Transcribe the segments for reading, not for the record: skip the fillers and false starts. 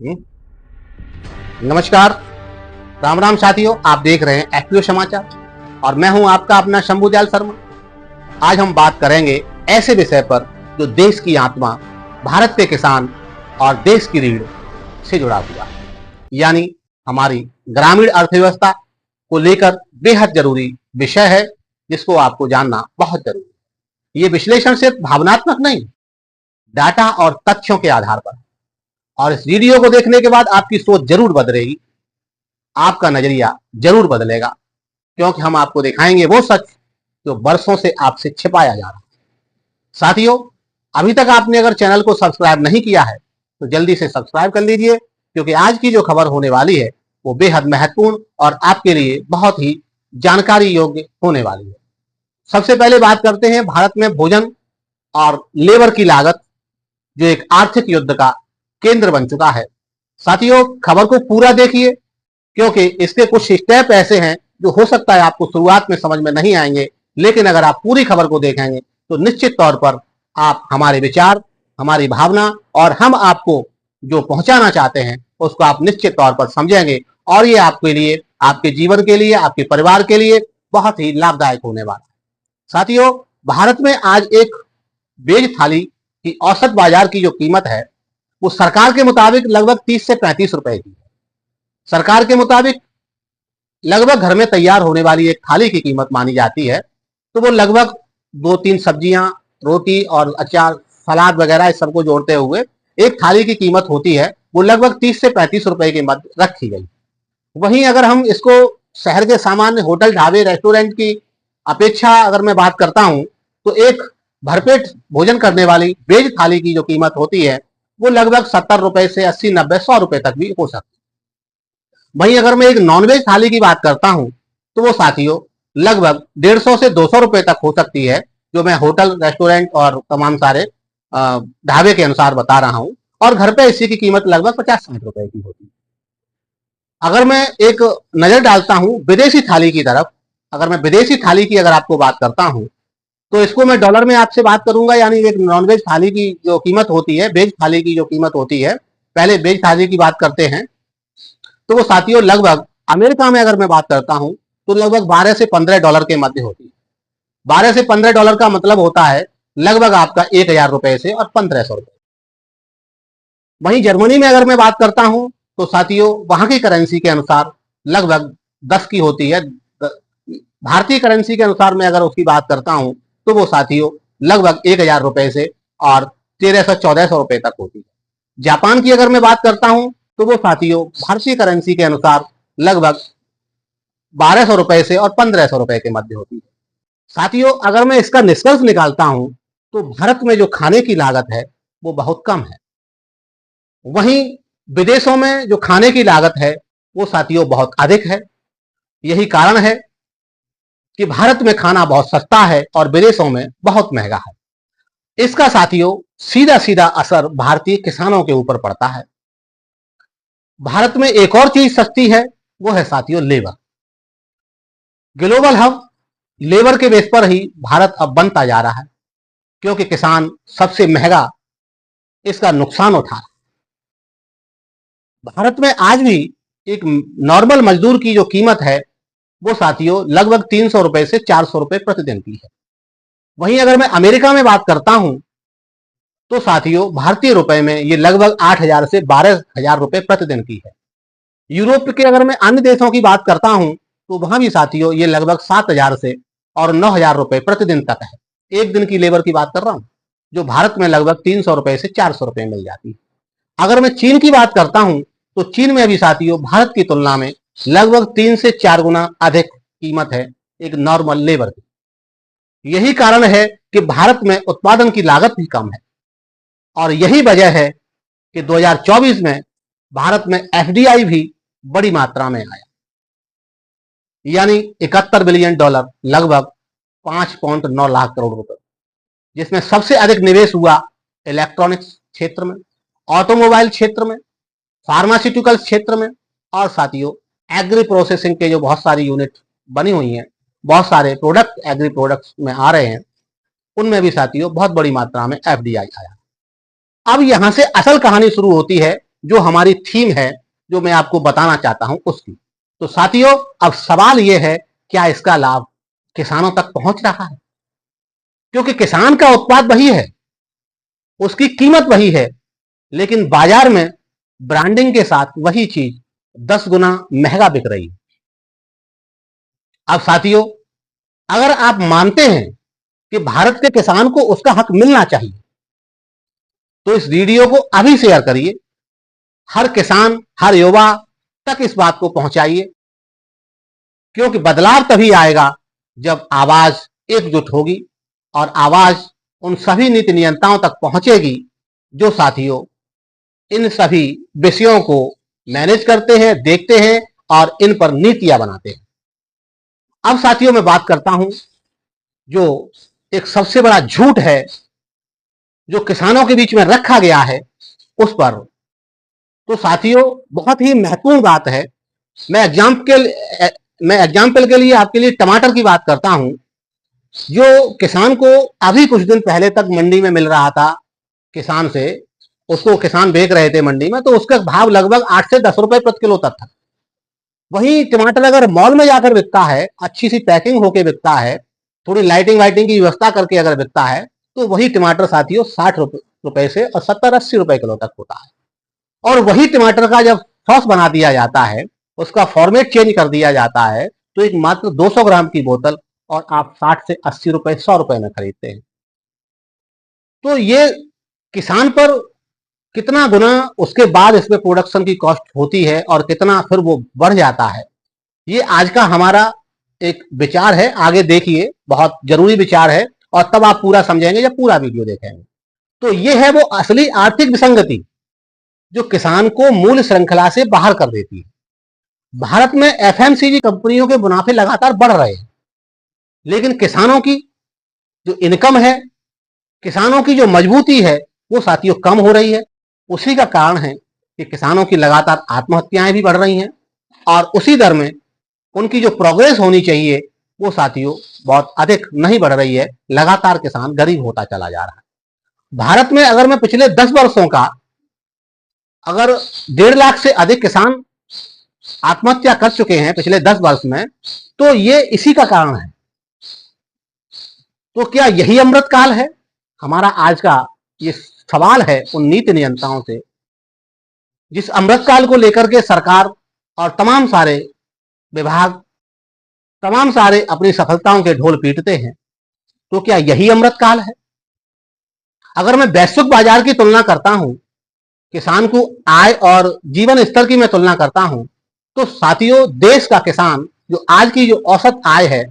हम्म, नमस्कार, राम राम साथियों। आप देख रहे हैं एफपीओ समाचार और मैं हूं आपका अपना शंभुदयाल शर्मा। आज हम बात करेंगे ऐसे विषय पर जो देश की आत्मा, भारत के किसान और देश की रीढ़ से जुड़ा हुआ है, यानी हमारी ग्रामीण अर्थव्यवस्था को लेकर बेहद जरूरी विषय है, जिसको आपको जानना बहुत जरूरी है। ये विश्लेषण सिर्फ भावनात्मक नहीं, डाटा और तथ्यों के आधार पर, और इस वीडियो को देखने के बाद आपकी सोच जरूर बदलेगी, आपका नजरिया जरूर बदलेगा, क्योंकि हम आपको दिखाएंगे वो सच जो बरसों से आपसे छिपाया जा रहा है। साथियों, अभी तक आपने अगर चैनल को सब्सक्राइब नहीं किया है तो जल्दी से सब्सक्राइब कर लीजिए, क्योंकि आज की जो खबर होने वाली है वो बेहद महत्वपूर्ण और आपके लिए बहुत ही जानकारी योग्य होने वाली है। सबसे पहले बात करते हैं भारत में भोजन और लेबर की लागत, जो एक आर्थिक युद्ध का केंद्र बन चुका है। साथियों, खबर को पूरा देखिए, क्योंकि इसके कुछ स्टेप ऐसे हैं जो हो सकता है आपको शुरुआत में समझ में नहीं आएंगे, लेकिन अगर आप पूरी खबर को देखेंगे तो निश्चित तौर पर आप हमारे विचार, हमारी भावना और हम आपको जो पहुंचाना चाहते हैं उसको आप निश्चित तौर पर समझेंगे, और ये आपके लिए, आपके जीवन के लिए, आपके परिवार के लिए बहुत ही लाभदायक होने वाला है। साथियों, भारत में आज एक वेज थाली की औसत बाजार की जो कीमत है वो सरकार के मुताबिक लगभग 30 से 35 रुपए की है। सरकार के मुताबिक लगभग घर में तैयार होने वाली एक थाली की कीमत मानी जाती है तो वो लगभग 2-3 सब्जियां, रोटी और अचार, सलाद वगैरह इस सबको जोड़ते हुए एक थाली की कीमत होती है, वो लगभग 30 से 35 रुपए के मध्य रखी गई। वहीं अगर हम इसको शहर के सामान्य होटल, ढाबे, रेस्टोरेंट की अपेक्षा अगर मैं बात करता हूं तो एक भरपेट भोजन करने वाली वेज थाली की जो कीमत होती है वो लगभग 70 रुपए से 80, 90, 100 रुपए तक भी हो सकती है। वहीं अगर मैं एक नॉनवेज थाली की बात करता हूं तो वो साथियों लगभग 150 से 200 रुपए तक हो सकती है, जो मैं होटल, रेस्टोरेंट और तमाम सारे ढाबे के अनुसार बता रहा हूं, और घर पे इसी की कीमत लगभग 50-60 रुपए की होती है। अगर मैं एक नजर डालता हूं विदेशी थाली की तरफ, अगर मैं विदेशी थाली की अगर आपको बात करता हूं तो इसको मैं डॉलर में आपसे बात करूंगा, यानी एक नॉनवेज थाली की जो कीमत होती है, वेज थाली की जो कीमत होती है, पहले वेज थाली की बात करते हैं तो वो साथियों लगभग अमेरिका में अगर मैं बात करता हूं तो लगभग 12 से 15 डॉलर के मध्य होती है। 12 से 15 डॉलर का मतलब होता है लगभग आपका 1000 रुपए से और 1500 रुपए। वहीं जर्मनी में अगर मैं बात करता हूं तो साथियों वहां की करेंसी के अनुसार लगभग 10 की होती है। भारतीय करेंसी के अनुसार मैं अगर उसकी बात करता हूं तो वो साथियों लगभग 1000 रुपए से और 1300-1400 रुपए तक होती है। जापान की अगर मैं बात करता हूं तो वो साथियों भारतीय करेंसी के अनुसार लगभग 1200 रुपए से और 1500 रुपए के मध्य होती है। साथियों, अगर मैं इसका निष्कर्ष निकालता हूं तो भारत में जो खाने की लागत है वो बहुत कम है, वहीं विदेशों में जो खाने की लागत है वो साथियों बहुत अधिक है। यही कारण है कि भारत में खाना बहुत सस्ता है और विदेशों में बहुत महंगा है। इसका साथियों सीधा सीधा असर भारतीय किसानों के ऊपर पड़ता है। भारत में एक और चीज सस्ती है, वो है साथियों लेबर। ग्लोबल हब लेबर के बेस पर ही भारत अब बनता जा रहा है, क्योंकि किसान सबसे महंगा इसका नुकसान उठा रहा है। भारत में आज भी एक नॉर्मल मजदूर की जो कीमत है वो साथियों लगभग 300 रुपए से 400 रुपए प्रतिदिन की है। वहीं अगर मैं अमेरिका में बात करता हूं तो साथियों भारतीय रुपए में ये लगभग 8000 से 12000 रुपए प्रतिदिन की है। यूरोप के अगर मैं अन्य देशों की बात करता हूं तो वहां भी साथियों ये लगभग 7000 से और 9000 रुपए प्रतिदिन तक है। एक दिन की लेबर की बात कर रहा हूं, जो भारत में लगभग 300 रुपए से 400 रुपए मिल जाती है। अगर मैं चीन की बात करता हूं तो चीन में भी साथियों भारत की तुलना में लगभग 3 से 4 गुना अधिक कीमत है एक नॉर्मल लेबर की। यही कारण है कि भारत में उत्पादन की लागत भी कम है, और यही वजह है कि 2024 में भारत में एफडीआई भी बड़ी मात्रा में आया, यानी 71 बिलियन डॉलर, लगभग 5.9 लाख करोड़ रुपए, जिसमें सबसे अधिक निवेश हुआ इलेक्ट्रॉनिक्स क्षेत्र में, ऑटोमोबाइल क्षेत्र में, फार्मास्यूटिकल क्षेत्र में, और साथियों एग्री प्रोसेसिंग के जो बहुत सारी यूनिट बनी हुई हैं, बहुत सारे प्रोडक्ट एग्री प्रोडक्ट्स में आ रहे हैं, उनमें भी साथियों बहुत बड़ी मात्रा में एफडीआई आया। अब यहां से असल कहानी शुरू होती है जो हमारी थीम है, जो मैं आपको बताना चाहता हूं उसकी। तो साथियों, अब सवाल यह है, क्या इसका लाभ किसानों तक पहुंच रहा है? क्योंकि किसान का उत्पाद वही है, उसकी कीमत वही है, लेकिन बाजार में ब्रांडिंग के साथ वही चीज 10 गुना महंगा बिक रही है। अब साथियों, अगर आप मानते हैं कि भारत के किसान को उसका हक मिलना चाहिए, तो इस वीडियो को अभी शेयर करिए, हर किसान, हर युवा तक इस बात को पहुंचाइए, क्योंकि बदलाव तभी आएगा जब आवाज एकजुट होगी और आवाज उन सभी नीति नियंताओं तक पहुंचेगी जो साथियों इन सभी विषयों को मैनेज करते हैं, देखते हैं और इन पर नीतियां बनाते हैं। अब साथियों, मैं बात करता हूं जो एक सबसे बड़ा झूठ है जो किसानों के बीच में रखा गया है उस पर। तो साथियों, बहुत ही महत्वपूर्ण बात है। मैं एग्जाम्पल के लिए आपके लिए टमाटर की बात करता हूं, जो किसान को अभी कुछ दिन पहले तक मंडी में मिल रहा था, किसान से उसको किसान बेच रहे थे मंडी में, तो उसका भाव लगभग 8 से 10 रुपए प्रति किलो तक था। वही टमाटर अगर मॉल में जाकर बिकता है, अच्छी सी पैकिंग होकर बिकता है, थोड़ी लाइटिंग वाइटिंग की व्यवस्था करके अगर बिकता है, तो वही टमाटर साथियों 60 रुपए से और 70-80 रुपए किलो तक होता है। और वही टमाटर का जब सॉस बना दिया जाता है, उसका फॉर्मेट चेंज कर दिया जाता है, तो एक मात्र 200 ग्राम की बोतल और आप 60 से 80 रुपए, 100 रुपए में खरीदते हैं। तो ये किसान पर कितना गुना उसके बाद इसमें प्रोडक्शन की कॉस्ट होती है और कितना फिर वो बढ़ जाता है, ये आज का हमारा एक विचार है। आगे देखिए, बहुत जरूरी विचार है और तब आप पूरा समझेंगे जब पूरा वीडियो देखेंगे। तो ये है वो असली आर्थिक विसंगति जो किसान को मूल श्रृंखला से बाहर कर देती है। भारत में एफएमसीजी कंपनियों के मुनाफे लगातार बढ़ रहे हैं, लेकिन किसानों की जो इनकम है, किसानों की जो मजबूती है, वो साथियों कम हो रही है। उसी का कारण है कि किसानों की लगातार आत्महत्याएं भी बढ़ रही हैं और उसी दर में उनकी जो प्रोग्रेस होनी चाहिए वो साथियों बहुत अधिक नहीं बढ़ रही है। लगातार किसान गरीब होता चला जा रहा है। भारत में अगर मैं पिछले 10 वर्षों का, अगर 1.5 लाख से अधिक किसान आत्महत्या कर चुके हैं पिछले 10 वर्ष में, तो ये इसी का कारण है। तो क्या यही अमृत काल है? हमारा आज का ये सवाल है उन नीति नियंताओं से, जिस अमृत काल को लेकर के सरकार और तमाम सारे विभाग, तमाम सारे अपनी सफलताओं के ढोल पीटते हैं। तो क्या यही अमृत काल है? अगर मैं वैश्विक बाजार की तुलना करता हूं, किसान को आय और जीवन स्तर की मैं तुलना करता हूं, तो साथियों देश का किसान जो आज की जो औसत आय है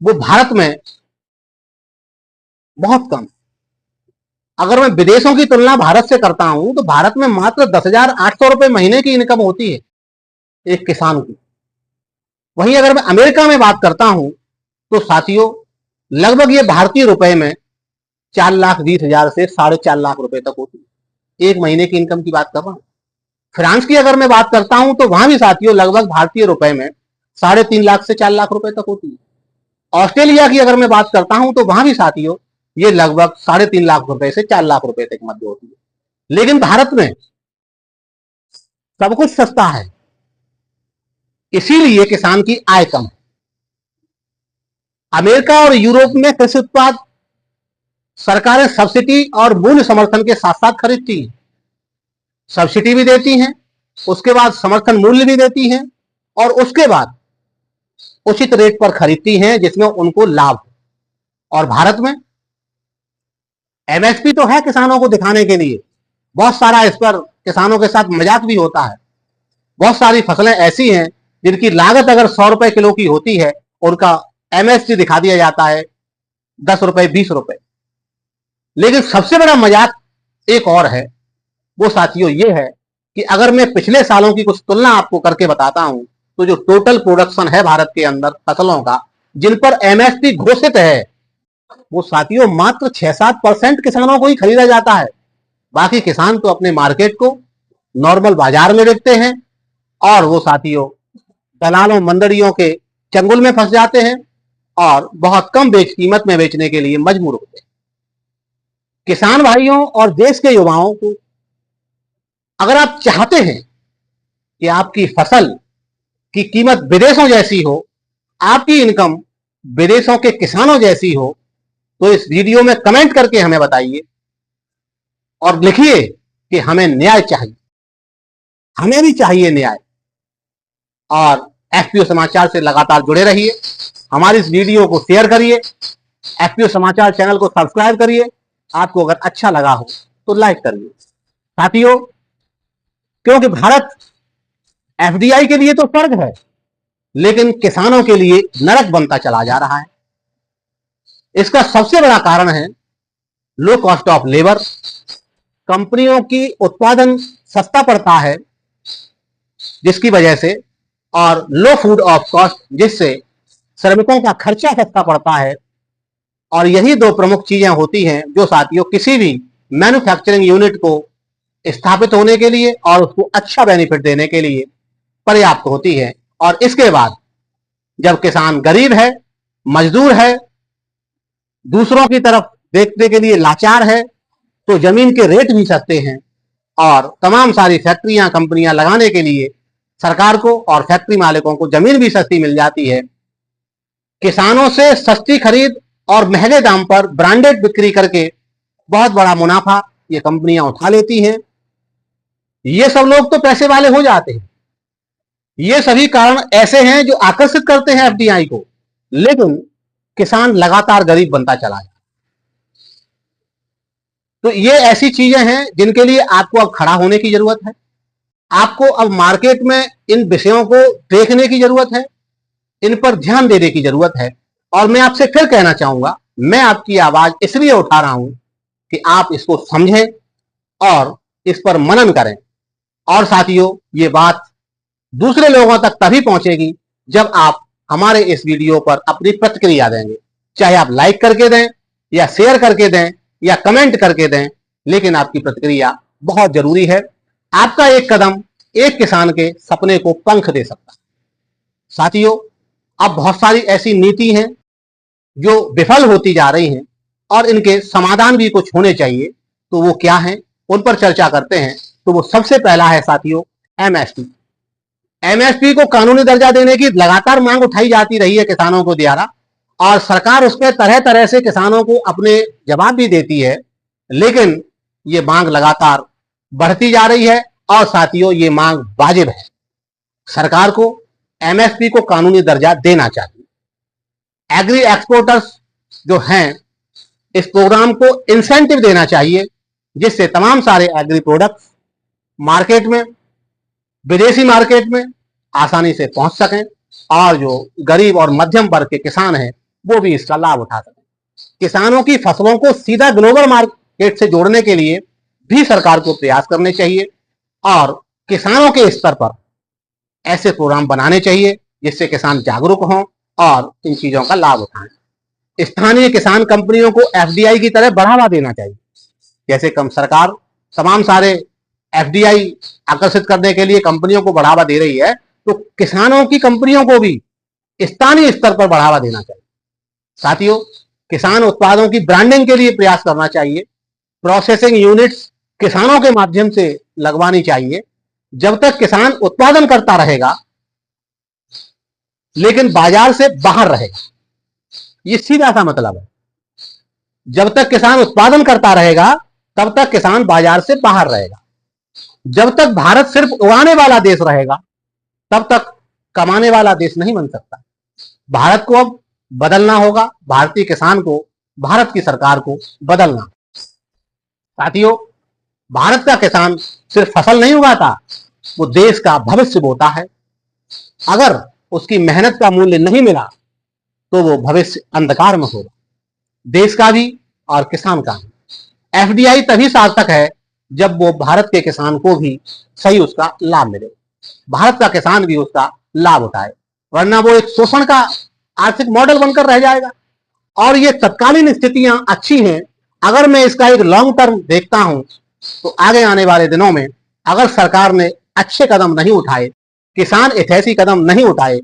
वो भारत में बहुत कम। अगर मैं विदेशों की तुलना भारत से करता हूं, तो भारत में मात्र 10,800 रुपए महीने की इनकम होती है एक किसान की। वहीं अगर मैं अमेरिका में बात करता हूं, तो साथियों लगभग ये भारतीय रुपए में 4,20,000 से 4.5 लाख रुपए तक होती है। एक महीने की इनकम की बात कर रहा हूं। फ्रांस की अगर मैं बात करता हूं, तो वहां भी साथियों लगभग भारतीय रुपए में 3.5 लाख से 4 लाख रुपए तक होती है। ऑस्ट्रेलिया की अगर मैं बात करता हूं, तो वहां भी साथियों ये लगभग 3.5 लाख रुपए से 4 लाख रुपए तक मध्य होती है। लेकिन भारत में सब कुछ सस्ता है, इसीलिए किसान की आय कम है। अमेरिका और यूरोप में कृषि उत्पाद सरकारें सब्सिडी और मूल्य समर्थन के साथ साथ खरीदती हैं। सब्सिडी भी देती हैं, उसके बाद समर्थन मूल्य भी देती हैं और उसके बाद उचित रेट पर खरीदती हैं जिसमें उनको लाभ हो। और भारत में एमएसपी तो है किसानों को दिखाने के लिए, बहुत सारा इस पर किसानों के साथ मजाक भी होता है। बहुत सारी फसलें ऐसी हैं जिनकी लागत अगर 100 रुपए किलो की होती है, उनका एमएसपी दिखा दिया जाता है 10 रुपए, 20 रुपए। लेकिन सबसे बड़ा मजाक एक और है, वो साथियों ये है कि अगर मैं पिछले सालों की कुछ तुलना आपको करके बताता हूं, तो जो टोटल प्रोडक्शन है भारत के अंदर फसलों का, जिन पर एमएसपी घोषित है, वो साथियों मात्र 6-7% किसानों को ही खरीदा जाता है। बाकी किसान तो अपने मार्केट को नॉर्मल बाजार में बेचते हैं और वो साथियों दलालों, मंडलियों के चंगुल में फंस जाते हैं और बहुत कम कीमत में बेचने के लिए मजबूर होते हैं। किसान भाइयों और देश के युवाओं को अगर आप चाहते हैं कि आपकी फसल की कीमत विदेशों जैसी हो, आपकी इनकम विदेशों के किसानों जैसी हो, तो इस वीडियो में कमेंट करके हमें बताइए और लिखिए कि हमें न्याय चाहिए, हमें भी चाहिए न्याय। और एफपीओ समाचार से लगातार जुड़े रहिए। हमारी इस वीडियो को शेयर करिए, एफपीओ समाचार चैनल को सब्सक्राइब करिए। आपको अगर अच्छा लगा हो तो लाइक करिए। साथियों, क्योंकि भारत एफडीआई के लिए तो स्वर्ग है, लेकिन किसानों के लिए नरक बनता चला जा रहा है। इसका सबसे बड़ा कारण है लो कॉस्ट ऑफ लेबर। कंपनियों की उत्पादन सस्ता पड़ता है जिसकी वजह से, और लो फूड ऑफ कॉस्ट, जिससे श्रमिकों का खर्चा सस्ता पड़ता है। और यही दो प्रमुख चीजें होती हैं जो साथियों किसी भी मैन्युफैक्चरिंग यूनिट को स्थापित होने के लिए और उसको अच्छा बेनिफिट देने के लिए पर्याप्त होती है। और इसके बाद जब किसान गरीब है, मजदूर है, दूसरों की तरफ देखने के लिए लाचार है, तो जमीन के रेट भी सस्ते हैं और तमाम सारी फैक्ट्रियां, कंपनियां लगाने के लिए सरकार को और फैक्ट्री मालिकों को जमीन भी सस्ती मिल जाती है। किसानों से सस्ती खरीद और महंगे दाम पर ब्रांडेड बिक्री करके बहुत बड़ा मुनाफा ये कंपनियां उठा लेती हैं। ये सब लोग तो पैसे वाले हो जाते हैं। ये सभी कारण ऐसे हैं जो आकर्षित करते हैं एफडीआई को, लेकिन किसान लगातार गरीब बनता चला जाता है। तो ये ऐसी चीजें हैं जिनके लिए आपको अब खड़ा होने की जरूरत है। आपको अब मार्केट में इन विषयों को देखने की जरूरत है, इन पर ध्यान देने की जरूरत है। और मैं आपसे फिर कहना चाहूंगा, मैं आपकी आवाज इसलिए उठा रहा हूं कि आप इसको समझें और इस पर मनन करें। और साथियों, ये बात दूसरे लोगों तक तभी पहुंचेगी जब आप हमारे इस वीडियो पर अपनी प्रतिक्रिया देंगे। चाहे आप लाइक करके दें या शेयर करके दें या कमेंट करके दें, लेकिन आपकी प्रतिक्रिया बहुत जरूरी है। आपका एक कदम एक किसान के सपने को पंख दे सकता है। साथियों, अब बहुत सारी ऐसी नीति हैं जो विफल होती जा रही हैं और इनके समाधान भी कुछ होने चाहिए। तो वो क्या है, उन पर चर्चा करते हैं। तो वो सबसे पहला है साथियों एमएसपी। एमएसपी को कानूनी दर्जा देने की लगातार मांग उठाई जाती रही है किसानों को द्वारा, और सरकार उस पर तरह तरह से किसानों को अपने जवाब भी देती है, लेकिन ये मांग लगातार बढ़ती जा रही है। और साथियों, ये मांग वाजिब है। सरकार को एमएसपी को कानूनी दर्जा देना चाहिए। एग्री एक्सपोर्टर्स जो हैं, इस प्रोग्राम को इंसेंटिव देना चाहिए, जिससे तमाम सारे एग्री प्रोडक्ट्स मार्केट में, विदेशी मार्केट में आसानी से पहुंच सकें और जो गरीब और मध्यम वर्ग के किसान हैं वो भी इसका लाभ उठा सकें। किसानों की फसलों को सीधा ग्लोबल मार्केट से जोड़ने के लिए भी सरकार को प्रयास करने चाहिए और किसानों के स्तर पर ऐसे प्रोग्राम बनाने चाहिए जिससे किसान जागरूक हों और इन चीजों का लाभ उठाएं। स्थानीय किसान कंपनियों को एफडीआई की तरह बढ़ावा देना चाहिए। जैसे कम सरकार तमाम सारे एफडीआई आकर्षित करने के लिए कंपनियों को बढ़ावा दे रही है, तो किसानों की कंपनियों को भी स्थानीय स्तर पर बढ़ावा देना चाहिए। साथियों, किसान उत्पादों की ब्रांडिंग के लिए प्रयास करना चाहिए। प्रोसेसिंग यूनिट्स किसानों के माध्यम से लगवानी चाहिए। जब तक किसान उत्पादन करता रहेगा लेकिन बाजार से बाहर रहेगा, ये सीधा सा मतलब है। जब तक किसान उत्पादन करता रहेगा तब तक किसान बाजार से बाहर रहेगा। जब तक भारत सिर्फ उगाने वाला देश रहेगा तब तक कमाने वाला देश नहीं बन सकता। भारत को अब बदलना होगा, भारतीय किसान को, भारत की सरकार को बदलना। साथियों, भारत का किसान सिर्फ फसल नहीं उगाता, वो देश का भविष्य बोता है। अगर उसकी मेहनत का मूल्य नहीं मिला तो वो भविष्य अंधकार में होगा, देश का भी और किसान का भी। एफडीआई तभी सार्थक है जब वो भारत के किसान को भी सही उसका लाभ मिले, भारत का किसान भी उसका लाभ उठाए, वरना वो एक शोषण का आर्थिक मॉडल बनकर रह जाएगा। और ये तत्कालीन स्थितियां अच्छी हैं। अगर मैं इसका एक लॉन्ग टर्म देखता हूं तो आगे आने वाले दिनों में अगर सरकार ने अच्छे कदम नहीं उठाए, किसान ऐसी कदम नहीं उठाए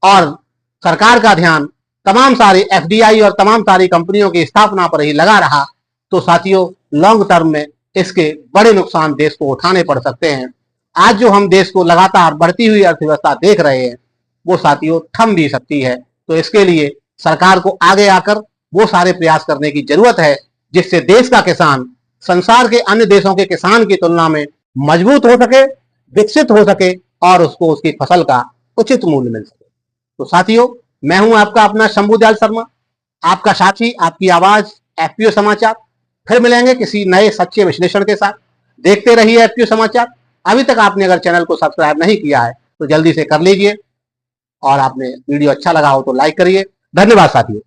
और सरकार का ध्यान तमाम सारी एफडीआई और तमाम सारी कंपनियों की स्थापना पर ही लगा रहा, तो साथियों लॉन्ग टर्म में इसके बड़े नुकसान देश को उठाने पड़ सकते हैं। आज जो हम देश को लगातार बढ़ती हुई अर्थव्यवस्था देख रहे हैं वो साथियों थम भी सकती है। तो इसके लिए सरकार को आगे आकर वो सारे प्रयास करने की जरूरत है जिससे देश का किसान संसार के अन्य देशों के किसान की तुलना में मजबूत हो सके, विकसित हो सके और उसको उसकी फसल का उचित मूल्य मिल सके। तो साथियों, मैं हूं आपका अपना शंभुदयाल शर्मा, आपका साथी, आपकी आवाज एफपीओ समाचार। फिर मिलेंगे किसी नए सच्चे विश्लेषण के साथ। देखते रहिए एफपीओ समाचार। अभी तक आपने अगर चैनल को सब्सक्राइब नहीं किया है तो जल्दी से कर लीजिए और आपने वीडियो अच्छा लगा हो तो लाइक करिए। धन्यवाद साथियों।